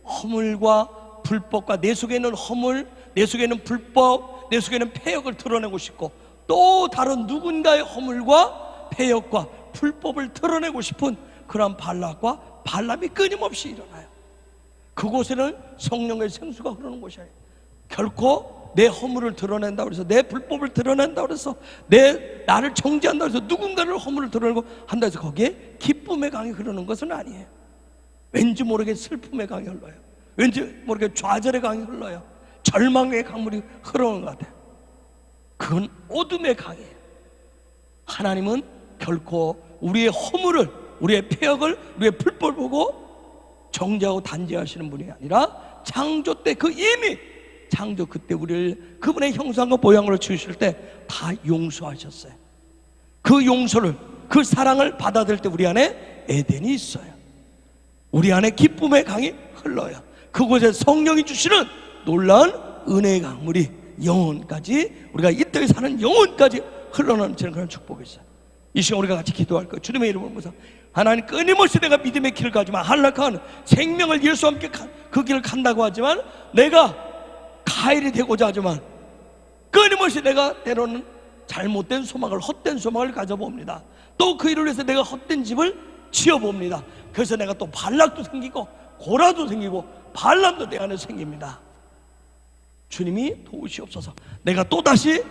허물과 불법과 내 속에 있는 허물, 내 속에 있는 불법, 내 속에 있는 패역을 드러내고 싶고 또 다른 누군가의 허물과 패역과 불법을 드러내고 싶은 그런 발락과 발람이 끊임없이 일어나요. 그곳에는 성령의 생수가 흐르는 곳이 아니에요. 결코 내 허물을 드러낸다고 해서 내 불법을 드러낸다고 해서 나를 정죄한다고 해서 누군가를 허물을 드러내고 한다고 해서 거기에 기쁨의 강이 흐르는 것은 아니에요. 왠지 모르게 슬픔의 강이 흘러요. 왠지 모르게 좌절의 강이 흘러요. 절망의 강물이 흐르는 것 같아요. 그건 어둠의 강이에요. 하나님은 결코 우리의 허물을, 우리의 패역을, 우리의 불법을 보고 정죄하고 단죄하시는 분이 아니라 창조 때 이미 창조 그때 우리를 그분의 형상과 모양으로 지으실 때 다 용서하셨어요. 그 용서를, 그 사랑을 받아들일 때 우리 안에 에덴이 있어요. 우리 안에 기쁨의 강이 흘러요. 그곳에 성령이 주시는 놀라운 은혜의 강물이 영혼까지, 우리가 이 땅에 사는 영혼까지 흘러넘치는 그런 축복이 있어요. 이 시간 우리가 같이 기도할 거예요. 주님의 이름을 모셔서 하나님, 끊임없이 내가 믿음의 길을 가지만 한락한 생명을 예수와 함께 그 길을 간다고 하지만 내가 가일이 되고자 하지만 끊임없이 내가 때로는 잘못된 소망을, 헛된 소망을 가져봅니다. 또 그 일을 위해서 내가 헛된 집을 지어봅니다. 그래서 내가 또 발락도 생기고 고라도 생기고 반란도 내 안에 생깁니다. 주님이 도우시옵소서. 내가 또다시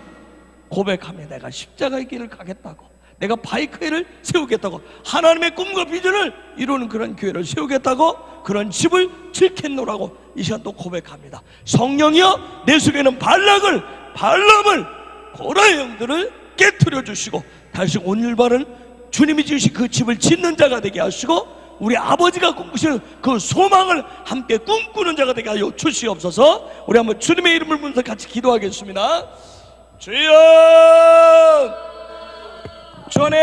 고백하며 내가 십자가의 길을 가겠다고, 내가 바이크회를 세우겠다고, 하나님의 꿈과 비전을 이루는 그런 교회를 세우겠다고, 그런 집을 짓겠노라고 이 시간 또 고백합니다. 성령이여 내 속에는 발람을 고라의 영들을 깨트려 주시고 다시 오늘 바른 주님이 지으신 그 집을 짓는 자가 되게 하시고, 우리 아버지가 꿈꾸시는 그 소망을 함께 꿈꾸는 자가 되게 하여 주시옵소서. 우리 한번 주님의 이름을 부르면서 같이 기도하겠습니다. 주여, 주님